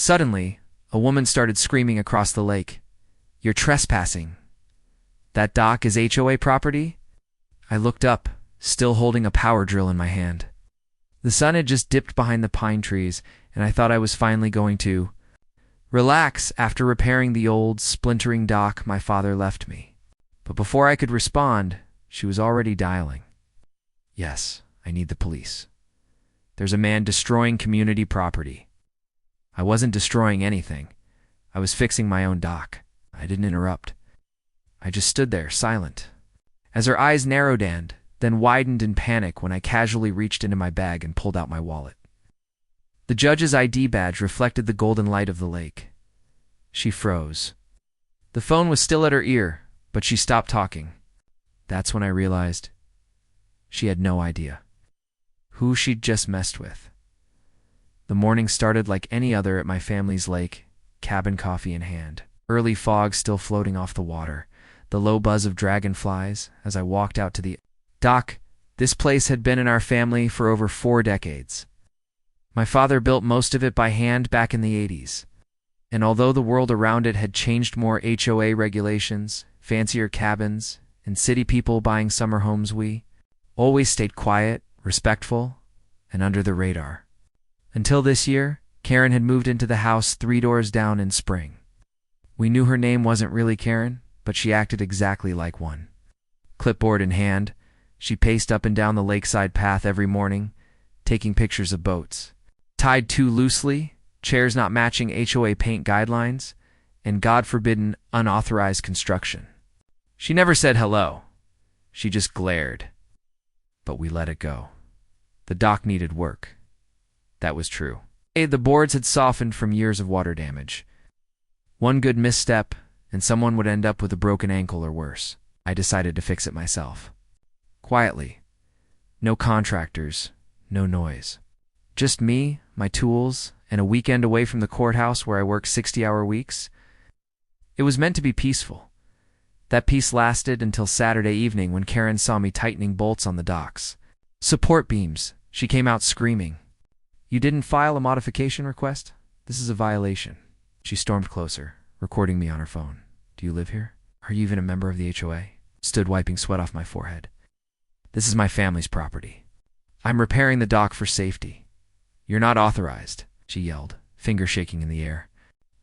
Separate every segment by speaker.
Speaker 1: Suddenly, a woman started screaming across the lake. "You're trespassing. That dock is HOA property?" I looked up, still holding a power drill in my hand. The sun had just dipped behind the pine trees, and I thought I was finally going to relax after repairing the old, splintering dock my father left me. But before I could respond, she was already dialing. "Yes, I need the police. There's a man destroying community property." I wasn't destroying anything. I was fixing my own dock. I didn't interrupt. I just stood there, silent. As her eyes narrowed and then widened in panic when I casually reached into my bag and pulled out my wallet. The judge's ID badge reflected the golden light of the lake. She froze. The phone was still at her ear, but she stopped talking. That's when I realized she had no idea who she'd just messed with. The morning started like any other at my family's lake, cabin coffee in hand. Early fog still floating off the water, the low buzz of dragonflies as I walked out to the dock. This place had been in our family for over 4 decades. My father built most of it by hand back in the 80s. And although the world around it had changed, more HOA regulations, fancier cabins, and city people buying summer homes, we always stayed quiet, respectful, and under the radar. Until this year, Karen had moved into the house 3 doors down in spring. We knew her name wasn't really Karen, but she acted exactly like one. Clipboard in hand, she paced up and down the lakeside path every morning, taking pictures of boats tied too loosely, chairs not matching HOA paint guidelines, and God-forbidden unauthorized construction. She never said hello. She just glared. But we let it go. The dock needed work. That was true. The boards had softened from years of water damage. One good misstep, and someone would end up with a broken ankle or worse. I decided to fix it myself. Quietly. No contractors, no noise. Just me, my tools, and a weekend away from the courthouse where I work 60-hour weeks. It was meant to be peaceful. That peace lasted until Saturday evening when Karen saw me tightening bolts on the docks. Support beams. She came out screaming. "You didn't file a modification request? This is a violation." She stormed closer, recording me on her phone. "Do you live here? Are you even a member of the HOA?" Stood wiping sweat off my forehead. "This is my family's property. I'm repairing the dock for safety." "You're not authorized," she yelled, finger shaking in the air.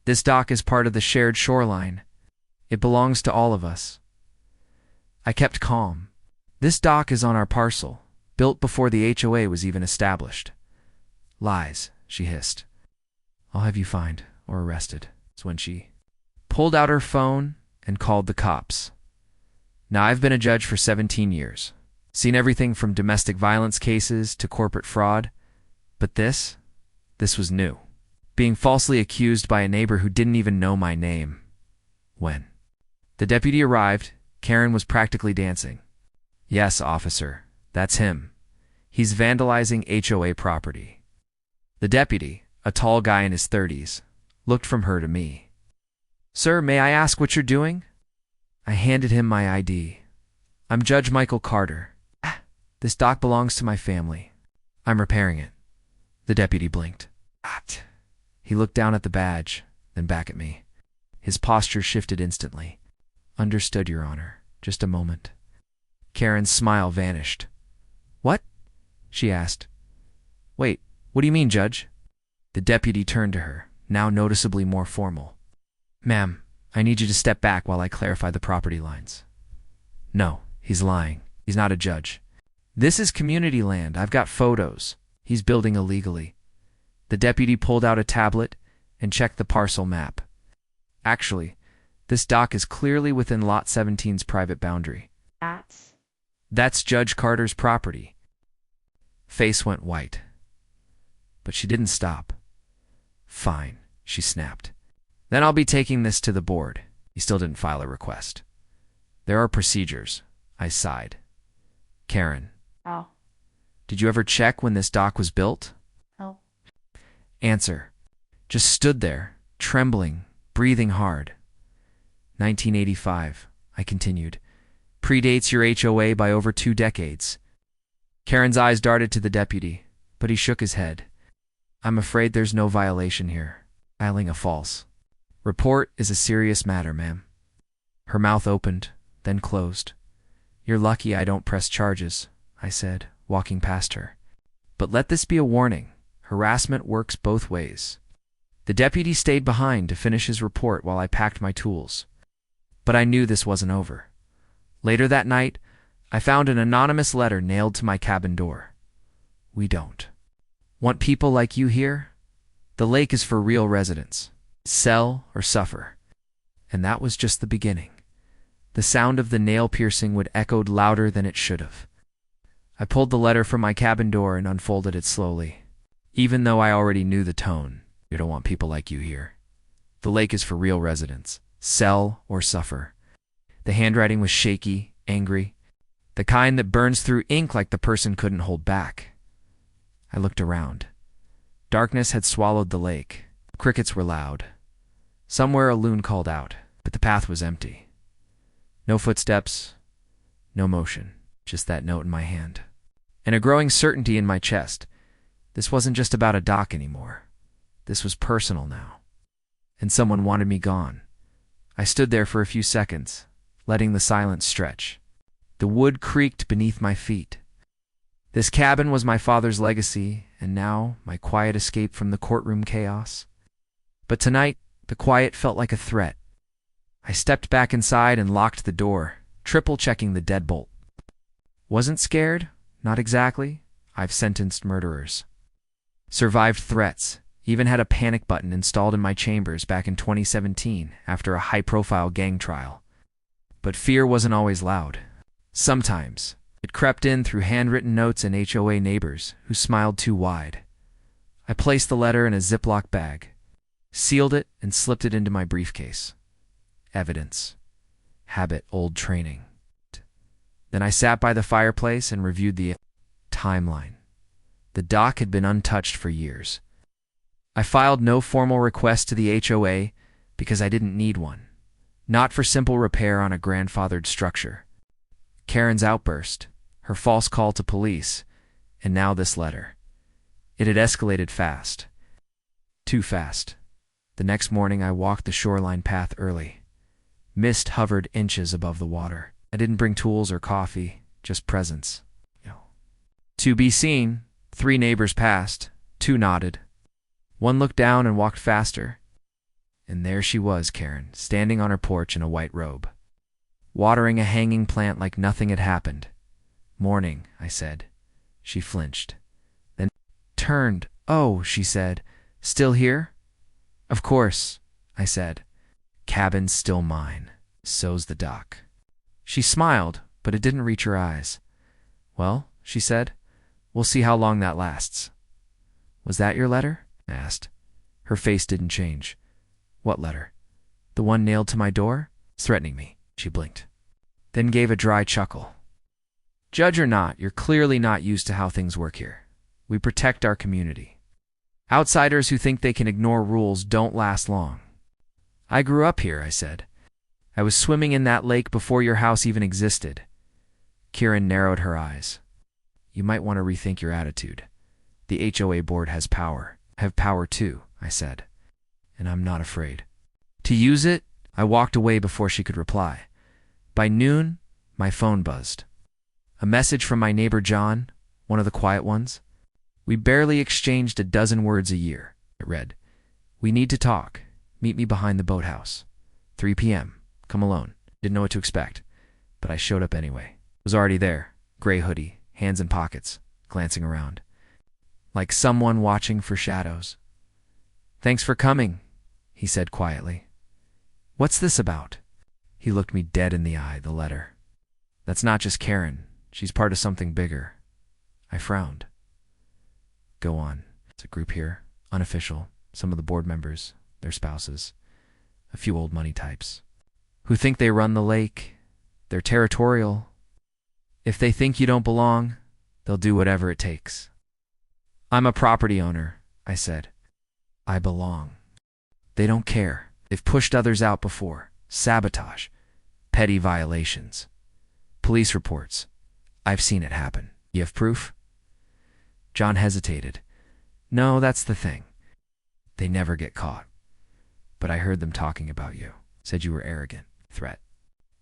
Speaker 1: "This dock is part of the shared shoreline. It belongs to all of us." I kept calm. "This dock is on our parcel, built before the HOA was even established." "Lies," she hissed. "I'll have you fined or arrested." That's when she pulled out her phone and called the cops. Now, I've been a judge for 17 years, seen everything from domestic violence cases to corporate fraud, but this was new. Being falsely accused by a neighbor who didn't even know my name. When the deputy arrived, Karen was practically dancing. "Yes, officer, that's him. He's vandalizing HOA property." The deputy, a tall guy in his 30s, looked from her to me. "Sir, may I ask what you're doing?" I handed him my ID. "I'm Judge Michael Carter. This dock belongs to my family. I'm repairing it." The deputy blinked. He looked down at the badge, then back at me. His posture shifted instantly. "Understood, Your Honor. Just a moment." Karen's smile vanished. "What?" she asked. "Wait, what do you mean, Judge?" The deputy turned to her, now noticeably more formal. "Ma'am, I need you to step back while I clarify the property lines." "No, he's lying. He's not a judge. This is community land. I've got photos. He's building illegally." The deputy pulled out a tablet and checked the parcel map. "Actually, this dock is clearly within Lot 17's private boundary." That's Judge Carter's property." Face went white. But she didn't stop. "Fine," she snapped. "Then I'll be taking this to the board." He still didn't file a request. "There are procedures." I sighed. "Karen.
Speaker 2: Oh.
Speaker 1: Did you ever check when this dock was built?"
Speaker 2: No.
Speaker 1: Answer. Just stood there, trembling, breathing hard. 1985, I continued. Predates your HOA by over 2 decades. Karen's eyes darted to the deputy, but he shook his head. "I'm afraid there's no violation here." Filing a false report is a serious matter, ma'am. Her mouth opened, then closed. You're lucky I don't press charges, I said, walking past her. But let this be a warning. Harassment works both ways. The deputy stayed behind to finish his report while I packed my tools. But I knew this wasn't over. Later that night, I found an anonymous letter nailed to my cabin door. We don't want people like you here. The lake is for real residents. Sell or suffer. And that was just the beginning. The sound of the nail piercing would echoed louder than it should have. I pulled the letter from my cabin door and unfolded it slowly. Even though I already knew the tone, you don't want people like you here. The lake is for real residents. Sell or suffer. The handwriting was shaky, angry, the kind that burns through ink like the person couldn't hold back. I looked around. Darkness had swallowed the lake. Crickets were loud. Somewhere a loon called out, but the path was empty. No footsteps, no motion, just that note in my hand. And a growing certainty in my chest. This wasn't just about a dock anymore. This was personal now. And someone wanted me gone. I stood there for a few seconds, letting the silence stretch. The wood creaked beneath my feet. This cabin was my father's legacy, and now my quiet escape from the courtroom chaos. But tonight, the quiet felt like a threat. I stepped back inside and locked the door, triple-checking the deadbolt. Wasn't scared? Not exactly. I've sentenced murderers. Survived threats. Even had a panic button installed in my chambers back in 2017 after a high-profile gang trial. But fear wasn't always loud. Sometimes, it crept in through handwritten notes and HOA neighbors who smiled too wide. I placed the letter in a Ziploc bag, sealed it, and slipped it into my briefcase. Evidence. Habit, old training. Then I sat by the fireplace and reviewed the timeline. The dock had been untouched for years. I filed no formal request to the HOA because I didn't need one. Not for simple repair on a grandfathered structure. Karen's outburst, her false call to police, and now this letter. It had escalated fast. Too fast. The next morning I walked the shoreline path early. Mist hovered inches above the water. I didn't bring tools or coffee, just presence. To be seen, 3 neighbors passed, 2 nodded. One looked down and walked faster. And there she was, Karen, standing on her porch in a white robe, watering a hanging plant like nothing had happened. Morning, I said. She flinched, then turned. Oh, she said, still here? Of course, I said. Cabin's still mine. So's the dock. She smiled, but it didn't reach her eyes. Well, she said, we'll see how long that lasts. Was that your letter? I asked. Her face didn't change. What letter? The one nailed to my door? Threatening me. She blinked, then gave a dry chuckle. Judge or not, you're clearly not used to how things work here. We protect our community. Outsiders who think they can ignore rules don't last long. I grew up here, I said. I was swimming in that lake before your house even existed. Kieran narrowed her eyes. You might want to rethink your attitude. The HOA board has power. I have power too, I said. And I'm not afraid. To use it, I walked away before she could reply. By noon, my phone buzzed. A message from my neighbor John, one of the quiet ones. We barely exchanged a dozen words a year. It read, we need to talk. Meet me behind the boathouse. 3 p.m. Come alone. Didn't know what to expect, but I showed up anyway. Was already there, gray hoodie, hands in pockets, glancing around. Like someone watching for shadows. Thanks for coming, he said quietly. What's this about? He looked me dead in the eye, the letter. That's not just Karen. She's part of something bigger. I frowned. Go on. It's a group here, unofficial, some of the board members, their spouses, a few old money types, who think they run the lake. They're territorial. If they think you don't belong, they'll do whatever it takes. I'm a property owner, I said. I belong. They don't care. They've pushed others out before. Sabotage. Petty violations. Police reports. I've seen it happen. You have proof? John hesitated. No, that's the thing. They never get caught. But I heard them talking about you. Said you were arrogant. Threat.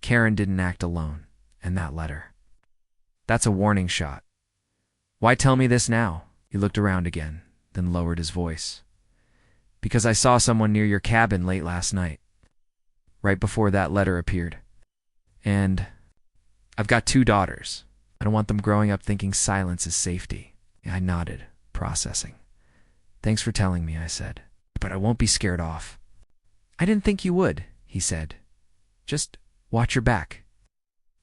Speaker 1: Karen didn't act alone. And that letter. That's a warning shot. Why tell me this now? He looked around again, then lowered his voice. Because I saw someone near your cabin late last night. Right before that letter appeared. And I've got 2 daughters. I don't want them growing up thinking silence is safety. I nodded, processing. Thanks for telling me, I said. But I won't be scared off. I didn't think you would, he said. Just watch your back.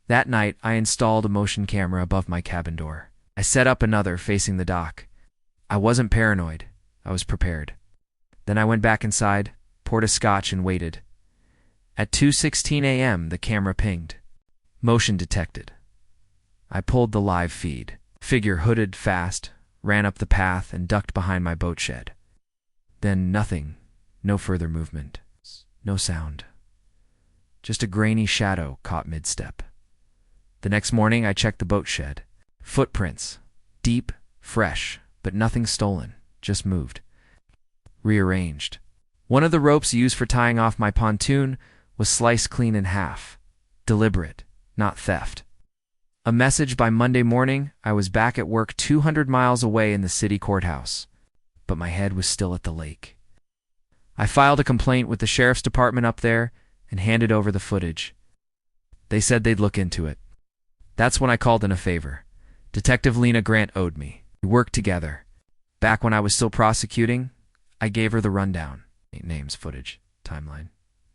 Speaker 1: That night, I installed a motion camera above my cabin door. I set up another facing the dock. I wasn't paranoid. I was prepared. Then I went back inside, poured a scotch, and waited. At 2:16 a.m., the camera pinged. Motion detected. I pulled the live feed. Figure hooded fast, ran up the path, and ducked behind my boat shed. Then nothing. No further movement. No sound. Just a grainy shadow caught mid-step. The next morning, I checked the boat shed. Footprints. Deep, fresh, but nothing stolen. Just moved. Rearranged. One of the ropes used for tying off my pontoon was sliced clean in half. Deliberate, not theft. A message by Monday morning, I was back at work 200 miles away in the city courthouse. But my head was still at the lake. I filed a complaint with the sheriff's department up there and handed over the footage. They said they'd look into it. That's when I called in a favor. Detective Lena Grant owed me. We worked together. Back when I was still prosecuting, I gave her the rundown. Names, footage, timeline.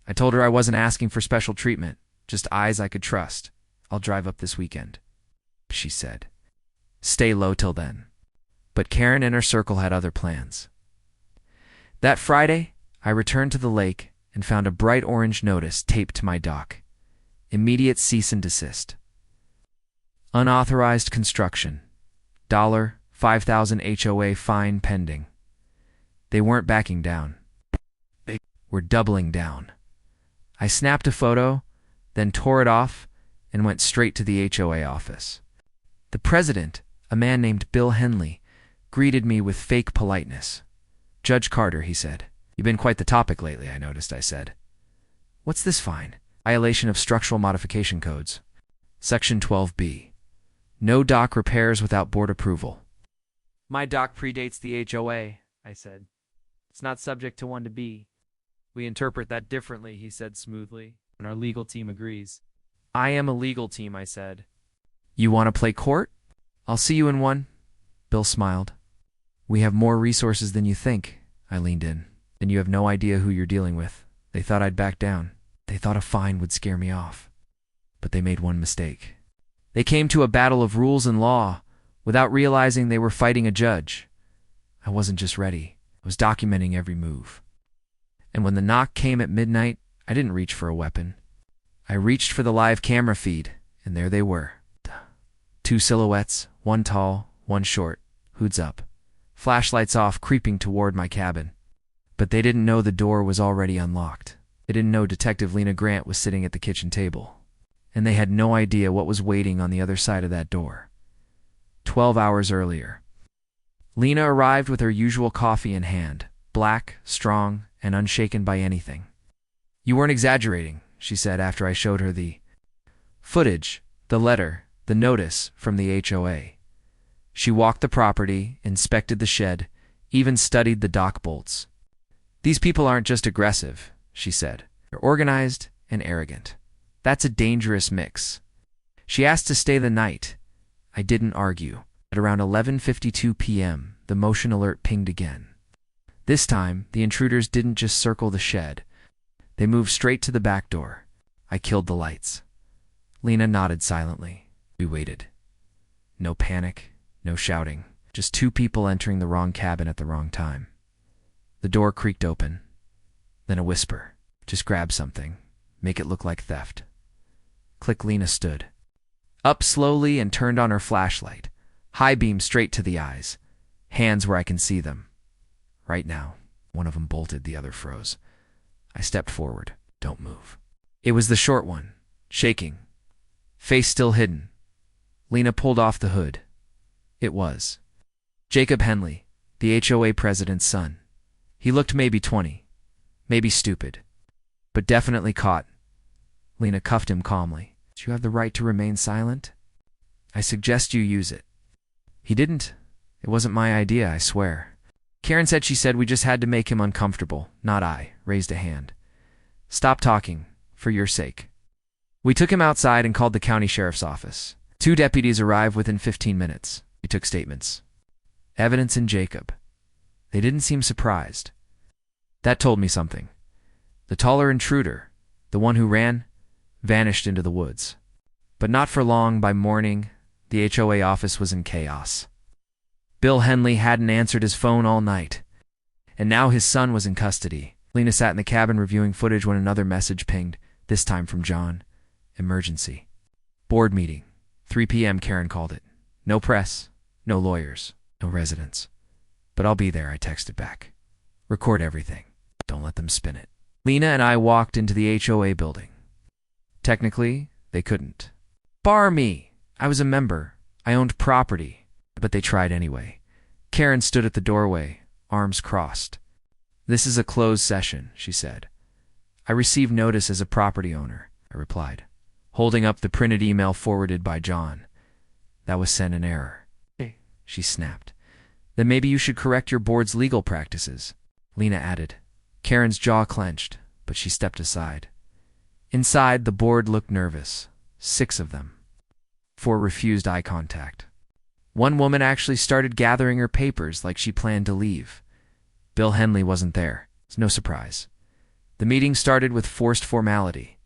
Speaker 1: I told her I wasn't asking for special treatment, just eyes I could trust. I'll drive up this weekend, she said. Stay low till then. But Karen and her circle had other plans. That Friday, I returned to the lake and found a bright orange notice taped to my dock. Immediate cease and desist. Unauthorized construction. $5,000 HOA fine pending. They weren't backing down. They were doubling down. I snapped a photo, then tore it off and went straight to the HOA office. The president, a man named Bill Henley, greeted me with fake politeness. Judge Carter, he said. You've been quite the topic lately, I noticed, I said. What's this fine? Violation of structural modification codes. Section 12B. No dock repairs without board approval. My dock predates the HOA, I said. It's not subject to 1-B. We interpret that differently, he said smoothly, and our legal team agrees. I am a legal team, I said. You want to play court? I'll see you in one. Bill smiled. We have more resources than you think, I leaned in. And you have no idea who you're dealing with. They thought I'd back down. They thought a fine would scare me off. But they made one mistake. They came to a battle of rules and law without realizing they were fighting a judge. I wasn't just ready. I was documenting every move. And when the knock came at midnight, I didn't reach for a weapon. I reached for the live camera feed, and there they were. 2 silhouettes, one tall, one short, hoods up. Flashlights off, creeping toward my cabin. But they didn't know the door was already unlocked. They didn't know Detective Lena Grant was sitting at the kitchen table. And they had no idea what was waiting on the other side of that door. 12 hours earlier. Lena arrived with her usual coffee in hand, black, strong, and unshaken by anything. You weren't exaggerating, she said after I showed her the footage, the letter, the notice from the HOA. She walked the property, inspected the shed, even studied the dock bolts. These people aren't just aggressive, she said. They're organized and arrogant. That's a dangerous mix. She asked to stay the night. I didn't argue. At around 11:52 p.m., the motion alert pinged again. This time, the intruders didn't just circle the shed. They moved straight to the back door. I killed the lights. Lena nodded silently. We waited. No panic, no shouting. Just 2 people entering the wrong cabin at the wrong time. The door creaked open. Then a whisper. Just grab something. Make it look like theft. Click. Lena stood. Up slowly and turned on her flashlight. High beam straight to the eyes. Hands where I can see them. Right now. One of them bolted, the other froze. I stepped forward. Don't move. It was the short one, shaking. Face still hidden. Lena pulled off the hood. It was Jacob Henley, the HOA president's son. He looked maybe 20. Maybe stupid, but definitely caught. Lena cuffed him calmly. You have the right to remain silent. I suggest you use it. He didn't. It wasn't my idea, I swear. Karen said she said we just had to make him uncomfortable, not I, raised a hand. Stop talking, for your sake. We took him outside and called the county sheriff's office. 2 deputies arrived within 15 minutes. We took statements. Evidence and Jacob. They didn't seem surprised. That told me something. The taller intruder, the one who ran, vanished into the woods. But not for long. By morning, the HOA office was in chaos. Bill Henley hadn't answered his phone all night, and now his son was in custody. Lena sat in the cabin reviewing footage when another message pinged, this time from John. Emergency. Board meeting. 3 p.m. Karen called it. No press, no lawyers, no residents. But I'll be there, I texted back. Record everything. Don't let them spin it. Lena and I walked into the HOA building. Technically, they couldn't. Bar me. I was a member. I owned property. But they tried anyway. Karen stood at the doorway, arms crossed. This is a closed session, she said. I received notice as a property owner, I replied, holding up the printed email forwarded by John. That was sent in error. She snapped. Then maybe you should correct your board's legal practices, Lena added. Karen's jaw clenched, but she stepped aside. Inside, the board looked nervous. 6 of them. 4 refused eye contact. One woman actually started gathering her papers like she planned to leave. Bill Henley wasn't there. It's no surprise. The meeting started with forced formality.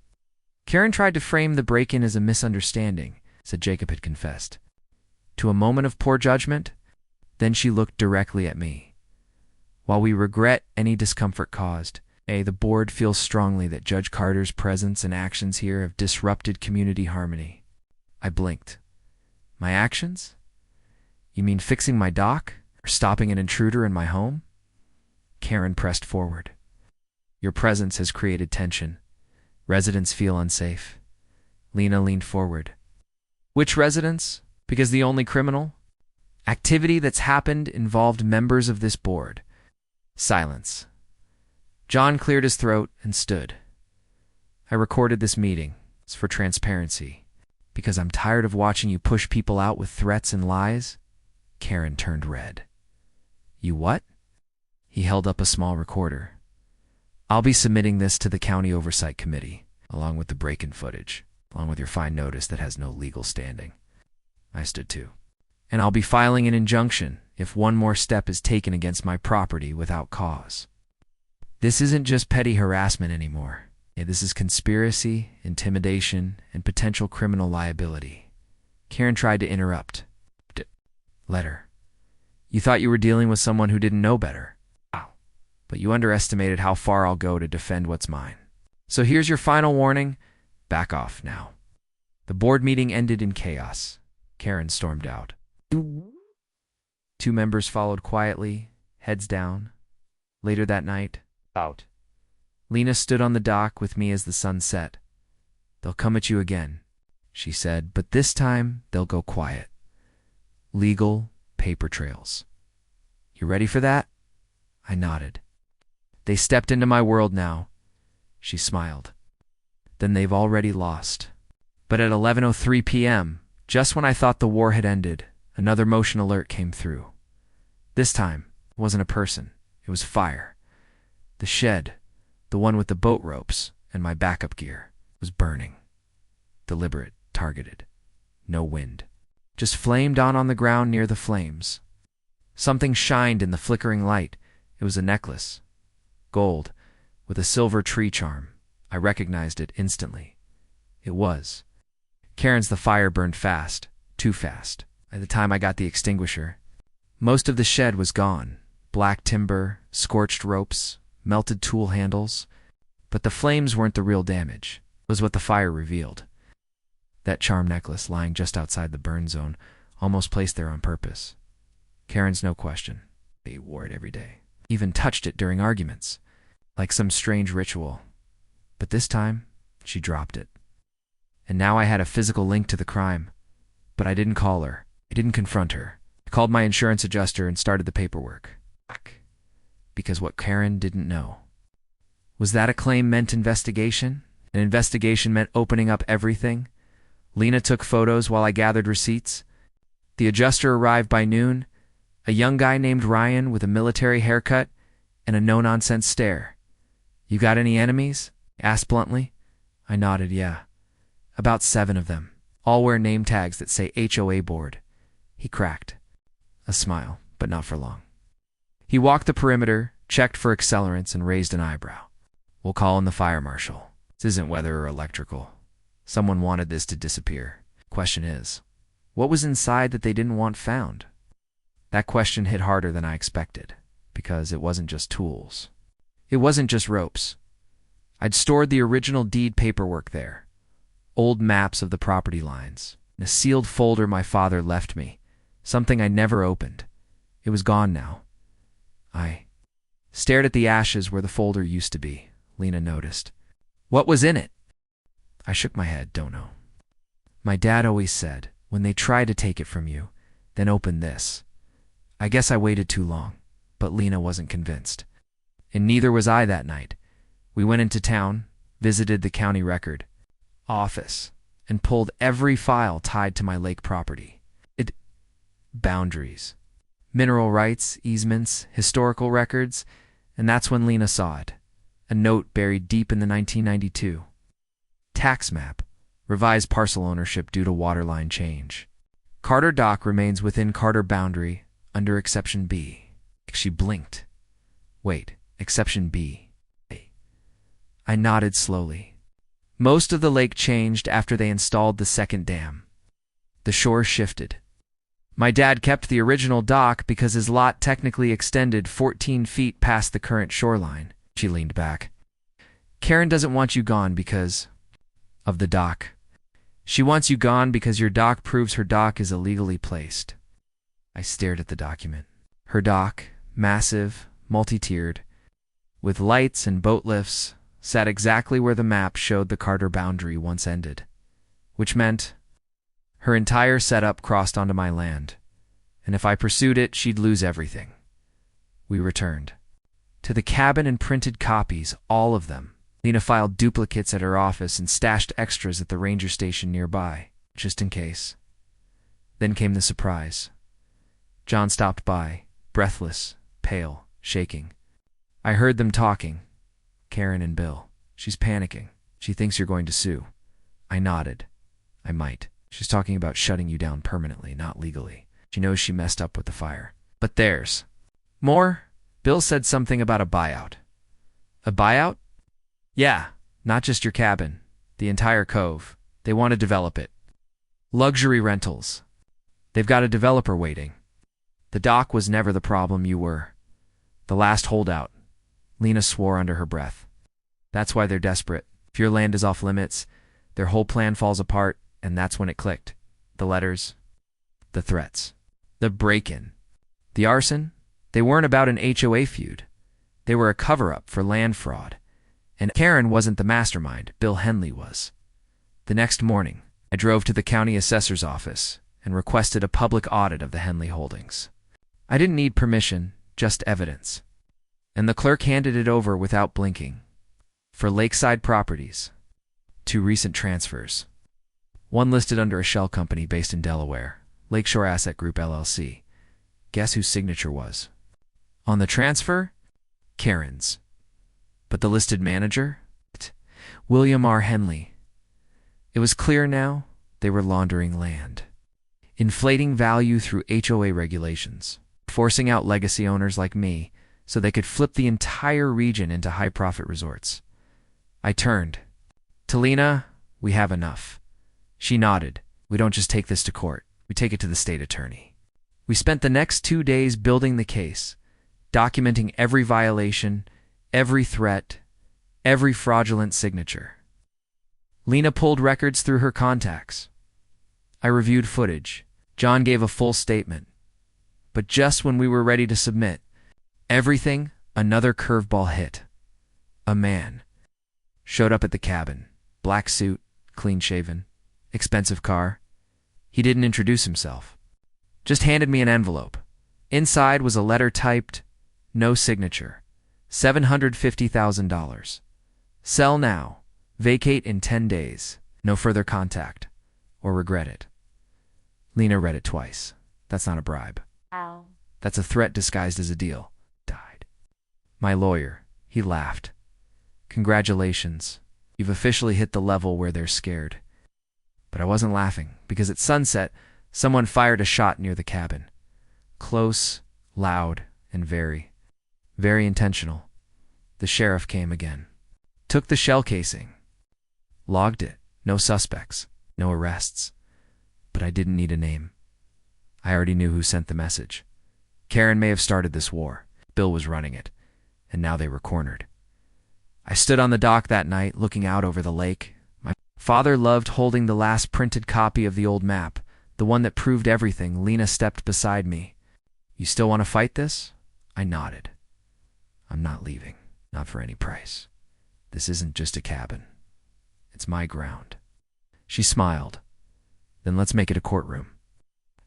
Speaker 1: Karen tried to frame the break-in as a misunderstanding, said Jacob had confessed. To a moment of poor judgment, then she looked directly at me. While we regret any discomfort caused, the board feels strongly that Judge Carter's presence and actions here have disrupted community harmony. I blinked. My actions? You mean fixing my dock? Or stopping an intruder in my home? Karen pressed forward. Your presence has created tension. Residents feel unsafe. Lena leaned forward. Which residents? Because the only criminal? Activity that's happened involved members of this board. Silence. John cleared his throat and stood. I recorded this meeting. It's for transparency. Because I'm tired of watching you push people out with threats and lies. Karen turned red. You what? He held up a small recorder. I'll be submitting this to the County Oversight Committee, along with the break-in footage, along with your fine notice that has no legal standing. I stood too. And I'll be filing an injunction if one more step is taken against my property without cause. This isn't just petty harassment anymore. This is conspiracy, intimidation, and potential criminal liability. Karen tried to interrupt. Letter. You thought you were dealing with someone who didn't know better. Wow. But you underestimated how far I'll go to defend what's mine. So here's your final warning. Back off now. The board meeting ended in chaos. Karen stormed out. 2 members followed quietly, heads down. Later that night, out. Lena stood on the dock with me as the sun set. They'll come at you again, she said, but this time they'll go quiet. Legal paper trails. You ready for that? I nodded. They stepped into my world now. She smiled. Then they've already lost. But at 11:03 p.m., just when I thought the war had ended, another motion alert came through. This time, it wasn't a person. It was fire. The shed, the one with the boat ropes and my backup gear, was burning. Deliberate, targeted. No wind. Just flamed on the ground near the flames. Something shined in the flickering light. It was a necklace. Gold, with a silver tree charm. I recognized it instantly. It was. Karen's the fire burned fast. Too fast. By the time I got the extinguisher, most of the shed was gone. Black timber, scorched ropes, melted tool handles. But the flames weren't the real damage. It was what the fire revealed. That charm necklace lying just outside the burn zone, almost placed there on purpose. Karen's no question. They wore it every day. Even touched it during arguments, like some strange ritual. But this time, she dropped it. And now I had a physical link to the crime. But I didn't call her. I didn't confront her. I called my insurance adjuster and started the paperwork. Because what Karen didn't know Was that a claim meant investigation? An investigation meant opening up everything? Lena took photos while I gathered receipts. The adjuster arrived by noon, a young guy named Ryan with a military haircut and a no-nonsense stare. "You got any enemies?" asked bluntly. I nodded, yeah. "About 7 of them. All wear name tags that say HOA board." He cracked. A smile, but not for long. He walked the perimeter, checked for accelerants, and raised an eyebrow. "We'll call in the fire marshal. This isn't weather or electrical. Someone wanted this to disappear. Question is, what was inside that they didn't want found?" That question hit harder than I expected, because it wasn't just tools. It wasn't just ropes. I'd stored the original deed paperwork there, old maps of the property lines, in a sealed folder my father left me, something I never opened. It was gone now. I stared at the ashes where the folder used to be. Lena noticed. "What was in it?" I shook my head, "Don't know. My dad always said, when they try to take it from you, then open this." I guess I waited too long, but Lena wasn't convinced. And neither was I that night. We went into town, visited the county record office, and pulled every file tied to my lake property. Boundaries, mineral rights, easements, historical records, and that's when Lena saw it. A note buried deep in the 1992 tax map, revised parcel ownership due to waterline change. Carter Dock remains within Carter boundary under Exception B. She blinked. Wait, Exception B. I nodded slowly. Most of the lake changed after they installed the second dam. The shore shifted. My dad kept the original dock because his lot technically extended 14 feet past the current shoreline. She leaned back. "Karen doesn't want you gone because of the dock. She wants you gone because your dock proves her dock is illegally placed." I stared at the document. Her dock, massive, multi-tiered, with lights and boat lifts, sat exactly where the map showed the Carter boundary once ended, which meant her entire setup crossed onto my land, and if I pursued it, she'd lose everything. We returned to the cabin and printed copies, all of them. Lena filed duplicates at her office and stashed extras at the ranger station nearby, just in case. Then came the surprise. John stopped by, breathless, pale, shaking. I heard them talking. Karen and Bill. "She's panicking. She thinks you're going to sue." I nodded. "I might. She's talking about shutting you down permanently, not legally. She knows she messed up with the fire." "But there's more?" Bill said something about a buyout. "A buyout?" "Yeah, not just your cabin. The entire cove. They want to develop it. Luxury rentals. They've got a developer waiting. The dock was never the problem, you were the last holdout." Lena swore under her breath. "That's why they're desperate. If your land is off limits, their whole plan falls apart, and that's when it clicked. The letters, the threats, the break-in, the arson, they weren't about an HOA feud. They were a cover-up for land fraud. And Karen wasn't the mastermind, Bill Henley was." The next morning, I drove to the county assessor's office and requested a public audit of the Henley holdings. I didn't need permission, just evidence. And the clerk handed it over without blinking. For lakeside properties, 2 recent transfers. One listed under a shell company based in Delaware, Lakeshore Asset Group LLC. Guess whose signature was on the transfer? Karen's. But the listed manager? William R. Henley. It was clear now they were laundering land, inflating value through HOA regulations, forcing out legacy owners like me so they could flip the entire region into high-profit resorts. I turned. "To Lena, we have enough." She nodded. "We don't just take this to court. We take it to the state attorney." We spent the next 2 days building the case, documenting every violation, every threat, every fraudulent signature. Lena pulled records through her contacts. I reviewed footage. John gave a full statement. But just when we were ready to submit everything, another curveball hit. A man showed up at the cabin. Black suit, clean-shaven, expensive car. He didn't introduce himself. Just handed me an envelope. Inside was a letter typed, no signature, $750,000. Sell now. Vacate in 10 days. No further contact. Or regret it. Lena read it twice. That's not a bribe.
Speaker 2: Ow.
Speaker 1: That's a threat disguised as a deal. Died. My lawyer, he laughed. Congratulations. You've officially hit the level where they're scared. But I wasn't laughing, because at sunset, someone fired a shot near the cabin. Close, loud, and very intentional. The sheriff came again. Took the shell casing. Logged it. No suspects. No arrests. But I didn't need a name. I already knew who sent the message. Karen may have started this war. Bill was running it. And now they were cornered. I stood on the dock that night, looking out over the lake. My father loved holding the last printed copy of the old map, the one that proved everything. Lena stepped beside me. You still want to fight this? I nodded. I'm not leaving. Not for any price. This isn't just a cabin. It's my ground. She smiled. Then let's make it a courtroom.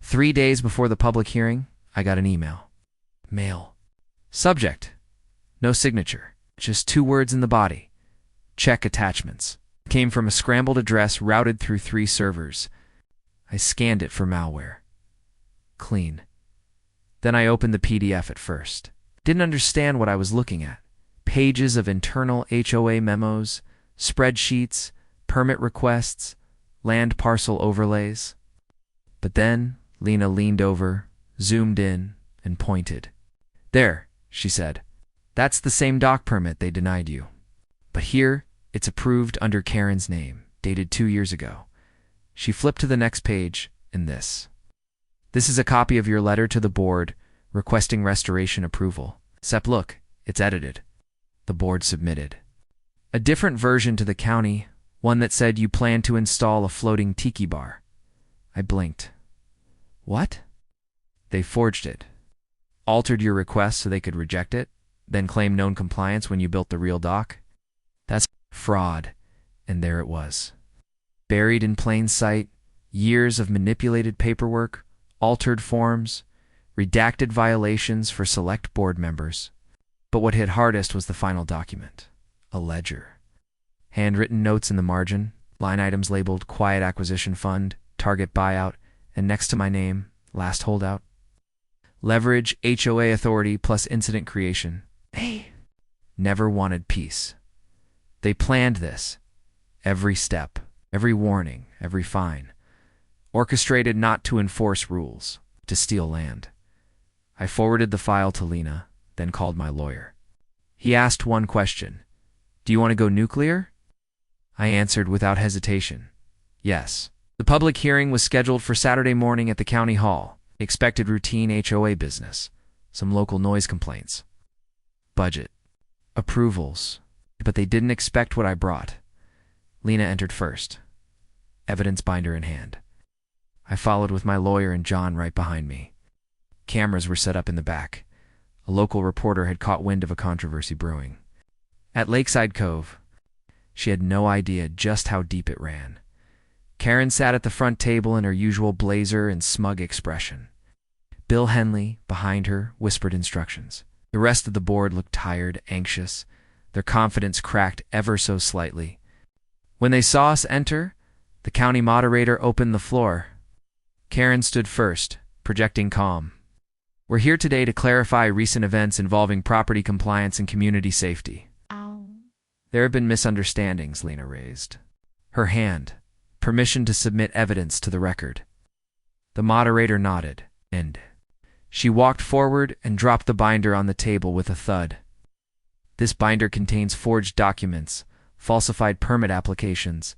Speaker 1: 3 days before the public hearing, I got an email. Mail. Subject. No signature. Just 2 words in the body. Check attachments. It came from a scrambled address routed through 3 servers. I scanned it for malware. Clean. Then I opened the PDF at first. Didn't understand what I was looking at. Pages of internal HOA memos, spreadsheets, permit requests, land parcel overlays. But then Lena leaned over, zoomed in, and pointed. There, she said. That's the same dock permit they denied you. But here, it's approved under Karen's name, dated 2 years ago. She flipped to the next page, and this. This is a copy of your letter to the board requesting restoration approval. Sep, look, it's edited. The board submitted. A different version to the county, one that said you plan to install a floating tiki bar. I blinked. What? They forged it. Altered your request so they could reject it, then claim known compliance when you built the real dock? That's fraud. And there it was. Buried in plain sight, years of manipulated paperwork, altered forms, redacted violations for select board members. But what hit hardest was the final document, a ledger. Handwritten notes in the margin, line items labeled Quiet Acquisition Fund, Target Buyout, and next to my name, Last Holdout. Leverage HOA authority plus incident creation. They never wanted peace. They planned this. Every step, every warning, every fine. Orchestrated not to enforce rules, to steal land. I forwarded the file to Lena, then called my lawyer. He asked one question. Do you want to go nuclear? I answered without hesitation. Yes. The public hearing was scheduled for Saturday morning at the county hall. Expected routine HOA business. Some local noise complaints. Budget. Approvals. But they didn't expect what I brought. Lena entered first. Evidence binder in hand. I followed with my lawyer and John right behind me. Cameras were set up in the back. A local reporter had caught wind of a controversy brewing. At Lakeside Cove, she had no idea just how deep it ran. Karen sat at the front table in her usual blazer and smug expression. Bill Henley, behind her, whispered instructions. The rest of the board looked tired, anxious, their confidence cracked ever so slightly. When they saw us enter, the county moderator opened the floor. Karen stood first, projecting calm. We're here today to clarify recent events involving property compliance and community safety.
Speaker 2: Ow.
Speaker 1: There have been misunderstandings, Lena raised her hand. Permission to submit evidence to the record. The moderator nodded, and she walked forward and dropped the binder on the table with a thud. This binder contains forged documents, falsified permit applications,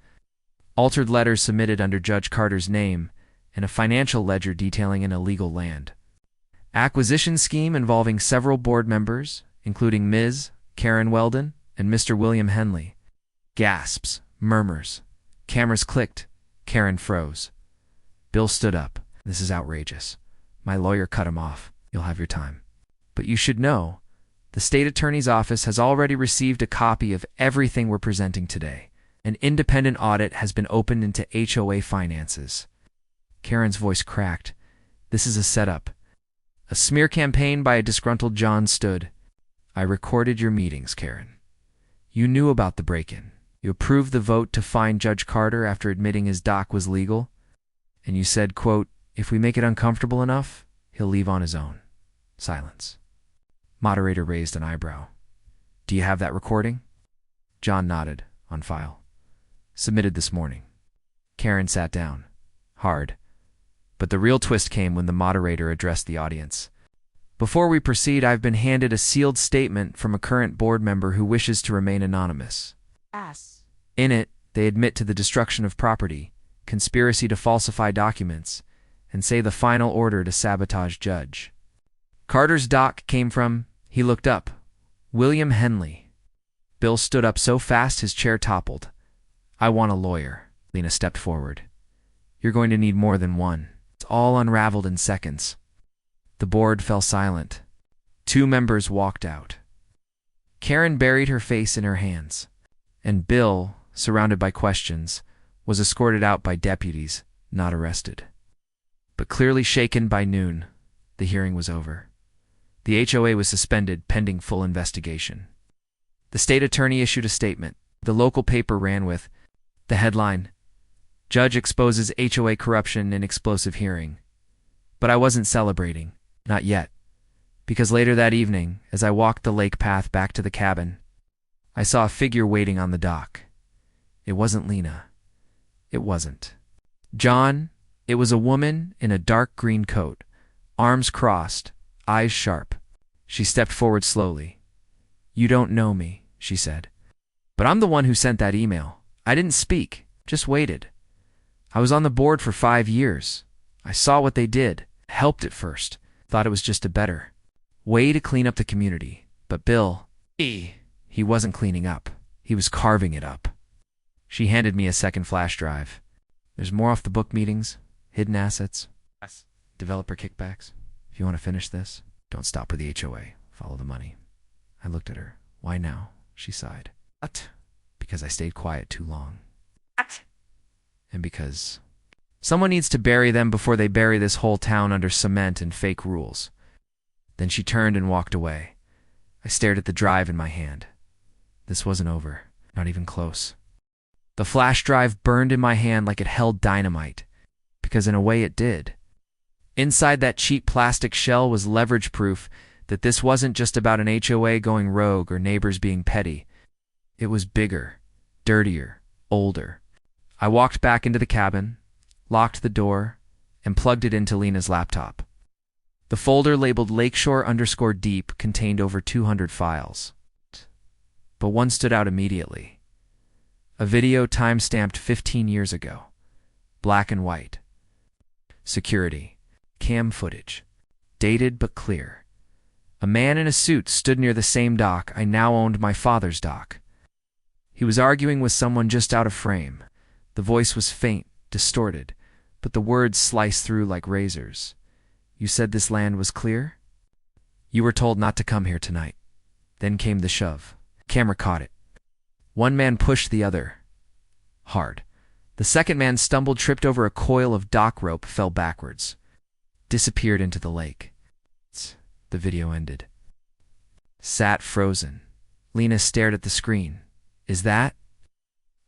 Speaker 1: altered letters submitted under Judge Carter's name, and a financial ledger detailing an illegal land acquisition scheme involving several board members, including Ms. Karen Weldon and Mr. William Henley. Gasps, murmurs. Cameras clicked. Karen froze. Bill stood up. This is outrageous. My lawyer cut him off. You'll have your time. But you should know, the state attorney's office has already received a copy of everything we're presenting today. An independent audit has been opened into HOA finances. Karen's voice cracked. This is a setup. A smear campaign by a disgruntled John stood. I recorded your meetings, Karen. You knew about the break-in. You approved the vote to fine Judge Carter after admitting his dock was legal. And you said, quote, if we make it uncomfortable enough, he'll leave on his own. Silence. Moderator raised an eyebrow. Do you have that recording? John nodded. On file. Submitted this morning. Karen sat down. Hard. But the real twist came when the moderator addressed the audience. Before we proceed, I've been handed a sealed statement from a current board member who wishes to remain anonymous. In it, they admit to the destruction of property, conspiracy to falsify documents, and say the final order to sabotage Judge. Carter's dock came from, he looked up, William Henley. Bill stood up so fast his chair toppled. I want a lawyer. Lena stepped forward. You're going to need more than one. It's all unraveled in seconds. The board fell silent. 2 members walked out. Karen buried her face in her hands, and Bill, surrounded by questions, was escorted out by deputies, not arrested. But clearly shaken by noon, the hearing was over. The HOA was suspended pending full investigation. The state attorney issued a statement. The local paper ran with the headline, Judge exposes HOA corruption in explosive hearing. But I wasn't celebrating, not yet, because later that evening, as I walked the lake path back to the cabin, I saw a figure waiting on the dock. It wasn't Lena. It wasn't John. It was a woman in a dark green coat, arms crossed, eyes sharp. She stepped forward slowly. You don't know me, she said. But I'm the one who sent that email. I didn't speak, just waited. I was on the board for 5 years. I saw what they did, helped at first, thought it was just a better way to clean up the community. But Bill, he wasn't cleaning up. He was carving it up. She handed me a second flash drive. There's more off-the-book meetings, hidden assets, developer kickbacks. If you want to finish this, don't stop with the HOA. Follow the money. I looked at her. Why now? She sighed. What? Because I stayed quiet too long. What? And because someone needs to bury them before they bury this whole town under cement and fake rules. Then she turned and walked away. I stared at the drive in my hand. This wasn't over. Not even close. The flash drive burned in my hand like it held dynamite, because in a way it did. Inside that cheap plastic shell was leverage proof that this wasn't just about an HOA going rogue or neighbors being petty. It was bigger, dirtier, older. I walked back into the cabin, locked the door, and plugged it into Lena's laptop. The folder labeled Lakeshore_Deep contained over 200 files. But one stood out immediately. A video time-stamped 15 years ago. Black and white. Security. Cam footage. Dated but clear. A man in a suit stood near the same dock I now owned my father's dock. He was arguing with someone just out of frame. The voice was faint, distorted, but the words sliced through like razors. You said this land was clear? You were told not to come here tonight. Then came the shove. Camera caught it. One man pushed the other. Hard. The second man stumbled, tripped over a coil of dock rope, fell backwards. Disappeared into the lake. The video ended. Sat frozen. Lena stared at the screen. Is that?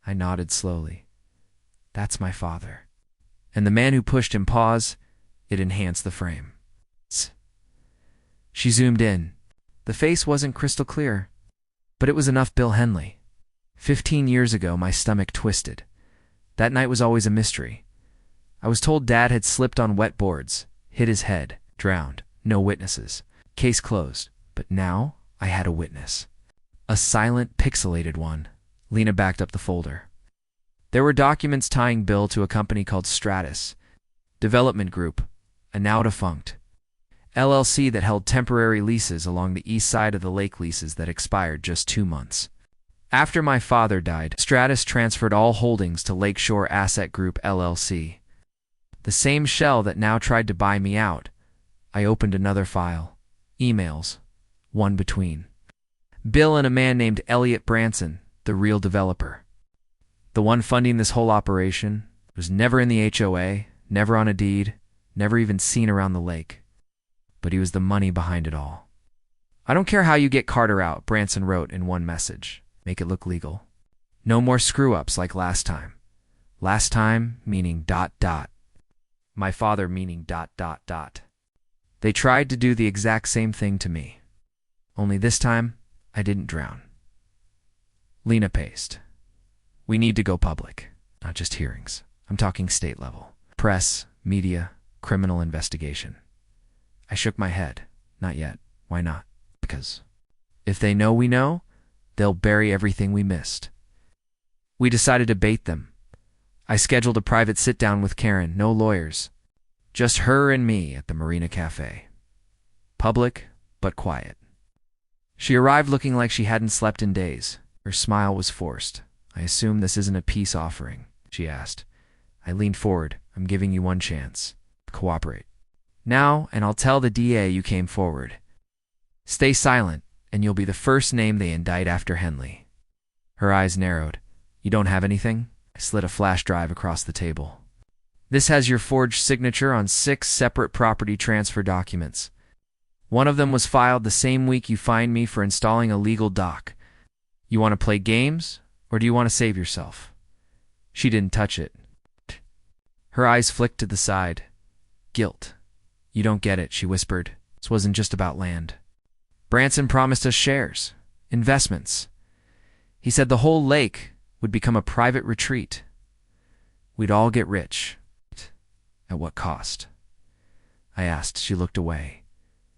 Speaker 1: I nodded slowly. That's my father. And the man who pushed him paused. It enhanced the frame. She zoomed in. The face wasn't crystal clear, but it was enough. Bill Henley. 15 years ago, my stomach twisted. That night was always a mystery. I was told Dad had slipped on wet boards, hit his head, drowned, no witnesses. Case closed. But now I had a witness. A silent, pixelated one. Lena backed up the folder. There were documents tying Bill to a company called Stratus Development Group, a now defunct LLC that held temporary leases along the east side of the lake, leases that expired just 2 months. After my father died, Stratus transferred all holdings to Lakeshore Asset Group LLC. The same shell that now tried to buy me out. I opened another file. Emails. One between Bill and a man named Elliot Branson, the real developer. The one funding this whole operation was never in the HOA, never on a deed, never even seen around the lake. But he was the money behind it all. I don't care how you get Carter out, Branson wrote in one message. Make it look legal. No more screw-ups like last time. Last time meaning ... My father meaning ... They tried to do the exact same thing to me. Only this time, I didn't drown. Lena paced. We need to go public, not just hearings. I'm talking state level. Press, media, criminal investigation. I shook my head. Not yet. Why not? Because if they know we know, they'll bury everything we missed. We decided to bait them. I scheduled a private sit-down with Karen, no lawyers. Just her and me at the Marina Cafe. Public, but quiet. She arrived looking like she hadn't slept in days. Her smile was forced. I assume this isn't a peace offering, she asked. I leaned forward. I'm giving you one chance. Cooperate. Now, and I'll tell the DA you came forward. Stay silent, and you'll be the first name they indict after Henley. Her eyes narrowed. You don't have anything? I slid a flash drive across the table. This has your forged signature on 6 separate property transfer documents. One of them was filed the same week you fined me for installing a legal dock. You want to play games, or do you want to save yourself? She didn't touch it. Her eyes flicked to the side. Guilt. You don't get it, she whispered. This wasn't just about land. Branson promised us shares, investments. He said the whole lake would become a private retreat. We'd all get rich. At what cost? I asked. She looked away.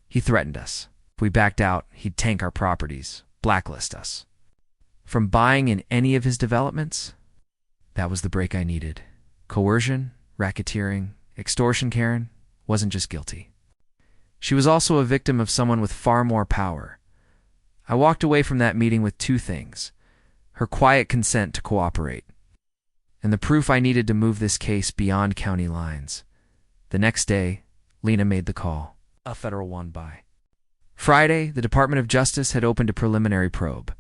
Speaker 1: He threatened us. If we backed out, he'd tank our properties, blacklist us. From buying in any of his developments? That was the break I needed. Coercion, racketeering, extortion. Karen wasn't just guilty. She was also a victim of someone with far more power. I walked away from that meeting with 2 things. Her quiet consent to cooperate, and the proof I needed to move this case beyond county lines. The next day, Lena made the call. A federal one by. Friday, the Department of Justice had opened a preliminary probe.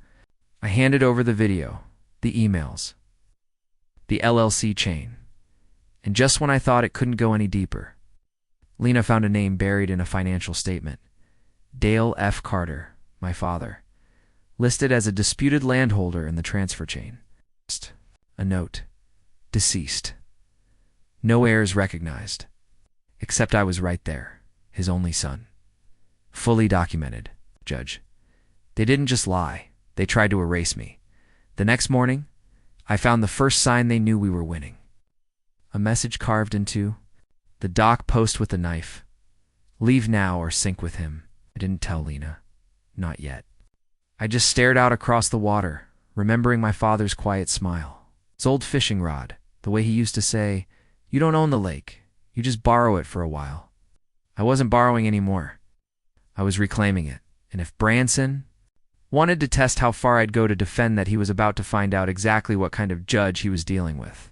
Speaker 1: I handed over the video, the emails, the LLC chain, and just when I thought it couldn't go any deeper, Lena found a name buried in a financial statement. Dale F. Carter, my father, listed as a disputed landholder in the transfer chain. A note. Deceased. No heirs recognized. Except I was right there, his only son. Fully documented, Judge. They didn't just lie. They tried to erase me. The next morning, I found the first sign they knew we were winning. A message carved into the dock post with a knife. Leave now or sink with him. I didn't tell Lena. Not yet. I just stared out across the water, remembering my father's quiet smile. His old fishing rod, the way he used to say, you don't own the lake. You just borrow it for a while. I wasn't borrowing anymore. I was reclaiming it. And if Branson wanted to test how far I'd go to defend that, he was about to find out exactly what kind of judge he was dealing with.